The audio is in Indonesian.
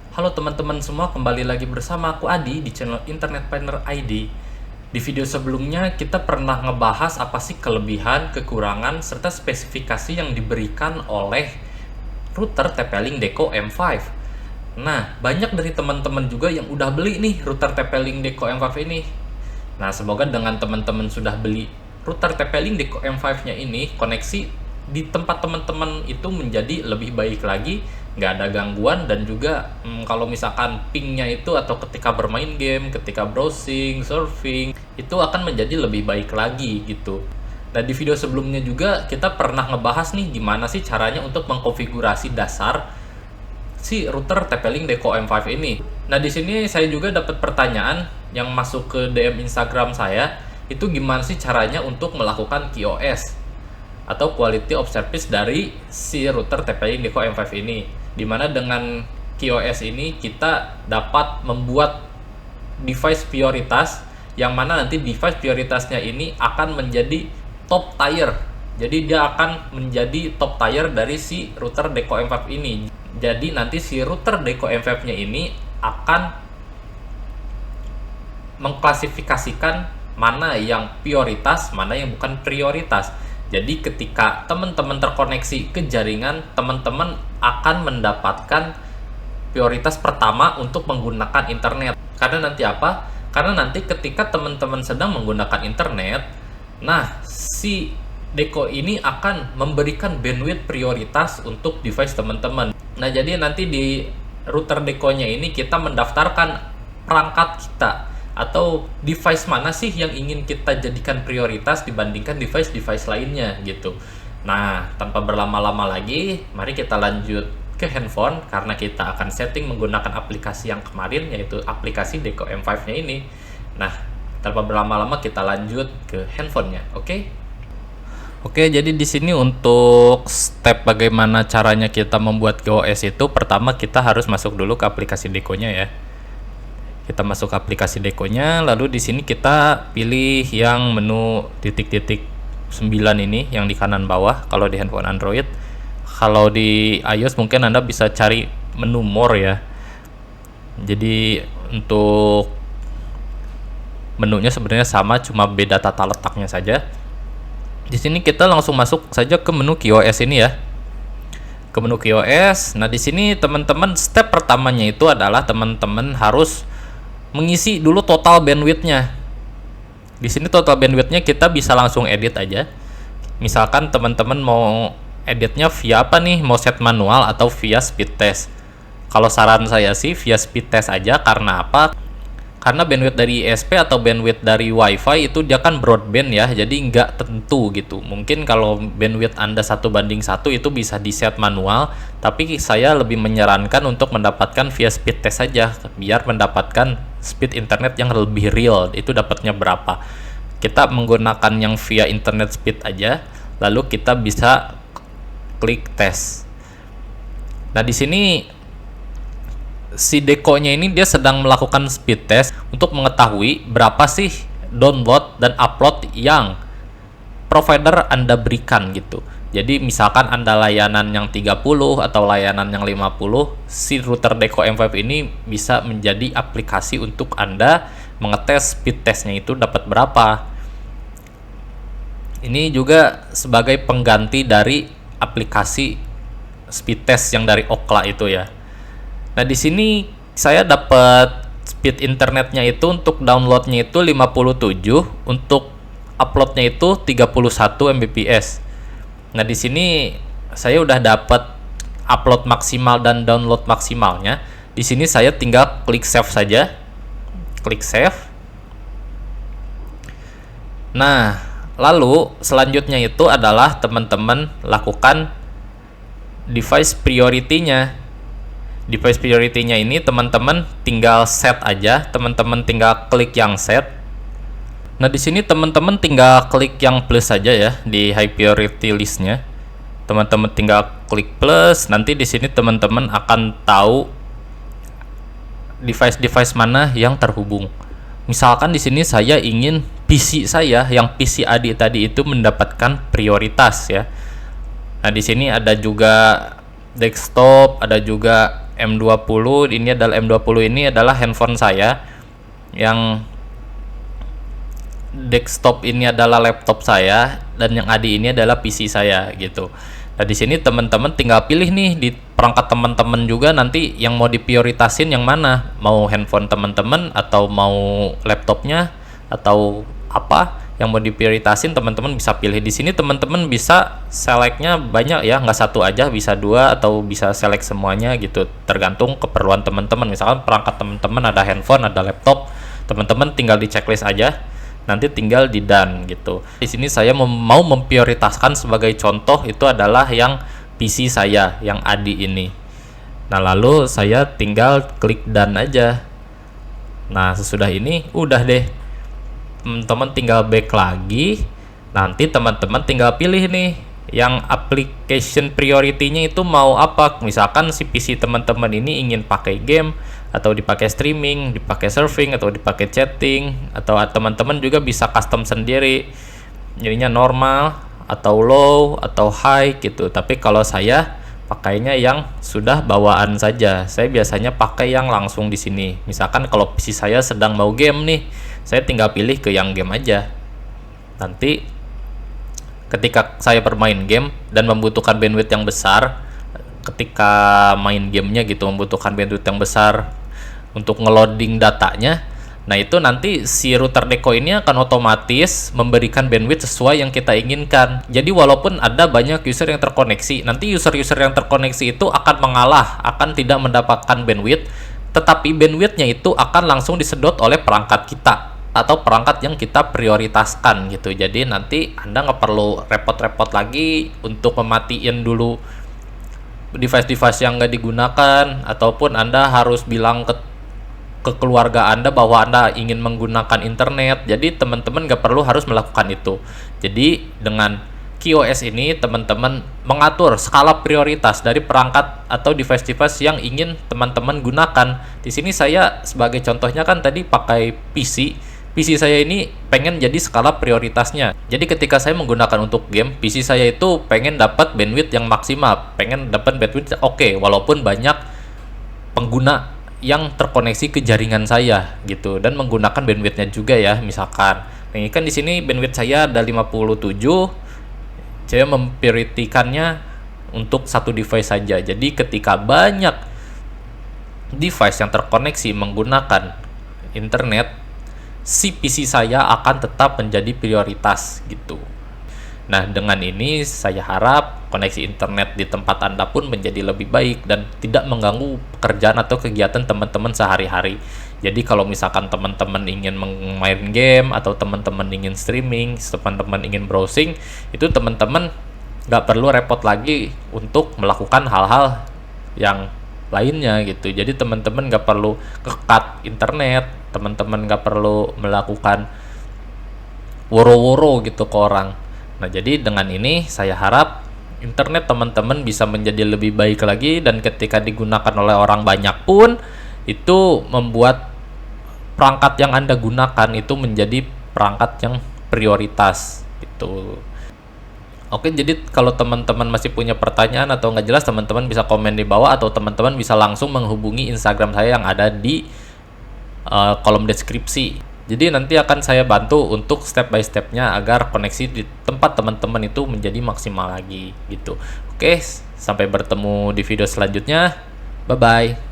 Halo teman-teman semua, kembali lagi bersama aku Adi di channel Internet Planner ID. Di video sebelumnya kita pernah ngebahas apa sih kelebihan, kekurangan, serta spesifikasi yang diberikan oleh router TP-Link Deco M5. Nah, banyak dari teman-teman juga yang udah beli nih router TP-Link Deco M5 ini. Nah, semoga dengan teman-teman sudah beli router TP-Link Deco M5-nya ini, koneksi di tempat teman-teman itu menjadi lebih baik lagi, nggak ada gangguan, dan juga kalau misalkan pingnya itu atau ketika bermain game, ketika browsing, surfing, itu akan menjadi lebih baik lagi gitu. Nah, di video sebelumnya juga kita pernah ngebahas nih gimana sih caranya untuk mengkonfigurasi dasar si router TP-Link Deco M5 ini. Nah, di sini saya juga dapat pertanyaan yang masuk ke DM Instagram saya, itu gimana sih caranya untuk melakukan QoS atau Quality of Service dari si router TP-Link Deco M5 ini. Dimana dengan QoS ini kita dapat membuat device prioritas, yang mana nanti device prioritasnya ini akan menjadi top tier. Jadi dia akan menjadi top tier dari si router Deco M5 ini. Jadi nanti si router Deco M5 nya ini akan mengklasifikasikan mana yang prioritas, mana yang bukan prioritas. Jadi ketika teman-teman terkoneksi ke jaringan, teman-teman akan mendapatkan prioritas pertama untuk menggunakan internet. Karena nanti apa? Karena nanti ketika teman-teman sedang menggunakan internet, nah si Deco ini akan memberikan bandwidth prioritas untuk device teman-teman. Nah, jadi nanti di router Deco-nya ini kita mendaftarkan perangkat kita atau device mana sih yang ingin kita jadikan prioritas dibandingkan device-device lainnya gitu. Nah, tanpa berlama-lama lagi, mari kita lanjut ke handphone karena kita akan setting menggunakan aplikasi yang kemarin, yaitu aplikasi Deco M5-nya ini. Nah, tanpa berlama-lama kita lanjut ke handphonenya, oke? Oke, jadi di sini untuk step bagaimana caranya kita membuat QoS itu, pertama kita harus masuk dulu ke aplikasi Deco-nya ya. Kita masuk ke aplikasi Deco-nya, lalu di sini kita pilih yang menu titik-titik 9 ini yang di kanan bawah kalau di handphone Android. Kalau di iOS mungkin Anda bisa cari menu more ya. Jadi untuk menunya sebenarnya sama, cuma beda tata letaknya saja. Di sini kita langsung masuk saja ke menu QoS ini ya. Ke menu QoS. Nah, di sini teman-teman step pertamanya itu adalah teman-teman harus mengisi dulu total bandwidth-nya. Di sini total bandwidth-nya kita bisa langsung edit aja. Misalkan teman-teman mau editnya via apa nih? Mau set manual atau via speed test? Kalau saran saya sih via speed test aja, karena apa? Karena bandwidth dari ISP atau bandwidth dari WiFi itu dia kan broadband ya, jadi nggak tentu gitu. Mungkin kalau bandwidth Anda 1:1 itu bisa di set manual, tapi saya lebih menyarankan untuk mendapatkan via speed test saja, biar mendapatkan speed internet yang lebih real. Itu dapatnya berapa? Kita menggunakan yang via internet speed aja, lalu kita bisa klik tes. Nah, di sini si Deco-nya ini dia sedang melakukan speed test untuk mengetahui berapa sih download dan upload yang provider Anda berikan gitu. Jadi misalkan Anda layanan yang 30 atau layanan yang 50, si router Deco M5 ini bisa menjadi aplikasi untuk Anda mengetes speed testnya itu dapat berapa. Ini juga sebagai pengganti dari aplikasi speed test yang dari Ookla itu ya. Nah, di sini saya dapat speed internetnya itu untuk downloadnya itu 57, untuk uploadnya itu 31 Mbps. Nah, di sini saya udah dapat upload maksimal dan download maksimalnya. Di sini saya tinggal klik save saja. Klik save. Nah, lalu selanjutnya itu adalah teman-teman lakukan device priority-nya. Device priority-nya ini teman-teman tinggal set aja, teman-teman tinggal klik yang set. Nah, di sini teman-teman tinggal klik yang plus saja ya di high priority list-nya. Teman-teman tinggal klik plus, nanti di sini teman-teman akan tahu device-device mana yang terhubung. Misalkan di sini saya ingin PC saya yang PC Adi tadi itu mendapatkan prioritas ya. Nah, di sini ada juga desktop, ada juga M20 ini adalah M20 ini adalah handphone saya, yang desktop ini adalah laptop saya, dan yang ADI ini adalah PC saya gitu. Nah, di sini teman-teman tinggal pilih nih di perangkat teman-teman juga nanti yang mau diprioritasin yang mana, mau handphone teman-teman atau mau laptopnya atau apa yang mau diprioritasin, teman-teman bisa pilih di sini. Teman-teman bisa selectnya banyak ya, nggak satu aja, bisa dua atau bisa select semuanya gitu, tergantung keperluan teman-teman. Misalkan perangkat teman-teman ada handphone, ada laptop, teman-teman tinggal di checklist aja, nanti tinggal di done gitu. Di sini saya mau memprioritaskan sebagai contoh itu adalah yang PC saya, yang ADI ini. Nah, lalu saya tinggal klik done aja. Nah, sesudah ini udah deh. Teman-teman tinggal back lagi. Nanti teman-teman tinggal pilih nih yang application priority-nya itu mau apa. Misalkan si PC teman-teman ini ingin pakai game, atau dipakai streaming, dipakai surfing, atau dipakai chatting, atau teman-teman juga bisa custom sendiri jadinya normal atau low atau high gitu. Tapi kalau saya pakainya yang sudah bawaan saja. Saya biasanya pakai yang langsung di sini. Misalkan kalau PC saya sedang mau game nih, saya tinggal pilih ke yang game aja. Nanti ketika saya bermain game dan membutuhkan bandwidth yang besar, ketika main gamenya gitu membutuhkan bandwidth yang besar untuk ngeloading datanya, nah itu nanti si router Deco ini akan otomatis memberikan bandwidth sesuai yang kita inginkan. Jadi walaupun ada banyak user yang terkoneksi, nanti user-user yang terkoneksi itu akan mengalah, akan tidak mendapatkan bandwidth, tetapi bandwidthnya itu akan langsung disedot oleh perangkat kita atau perangkat yang kita prioritaskan gitu. Jadi nanti Anda nggak perlu repot-repot lagi untuk mematiin dulu device-device yang nggak digunakan, ataupun Anda harus bilang ke keluarga Anda bahwa Anda ingin menggunakan internet. Jadi teman-teman nggak perlu harus melakukan itu. Jadi dengan QoS ini teman-teman mengatur skala prioritas dari perangkat atau device-device yang ingin teman-teman gunakan. Di sini saya sebagai contohnya kan tadi pakai PC saya ini pengen jadi skala prioritasnya. Jadi ketika saya menggunakan untuk game, PC saya itu pengen dapat bandwidth yang maksimal, pengen dapat bandwidth oke, walaupun banyak pengguna yang terkoneksi ke jaringan saya gitu, dan menggunakan bandwidthnya juga ya. Misalkan ini kan di sini bandwidth saya ada 57, saya memprioritikannya untuk satu device saja. Jadi ketika banyak device yang terkoneksi menggunakan internet, si PC saya akan tetap menjadi prioritas gitu. Nah, dengan ini saya harap koneksi internet di tempat Anda pun menjadi lebih baik dan tidak mengganggu pekerjaan atau kegiatan teman-teman sehari-hari. Jadi kalau misalkan teman-teman ingin main game atau teman-teman ingin streaming, teman-teman ingin browsing, itu teman-teman nggak perlu repot lagi untuk melakukan hal-hal yang lainnya gitu. Jadi teman-teman nggak perlu ke-cut internet, teman-teman nggak perlu melakukan woro-woro gitu ke orang. Nah, jadi dengan ini saya harap internet teman-teman bisa menjadi lebih baik lagi, dan ketika digunakan oleh orang banyak pun itu membuat perangkat yang Anda gunakan itu menjadi perangkat yang prioritas gitu. Oke, jadi kalau teman-teman masih punya pertanyaan atau nggak jelas, teman-teman bisa komen di bawah, atau teman-teman bisa langsung menghubungi Instagram saya yang ada di kolom deskripsi. Jadi nanti akan saya bantu untuk step by stepnya agar koneksi di tempat teman-teman itu menjadi maksimal lagi gitu. Oke, sampai bertemu di video selanjutnya. Bye-bye.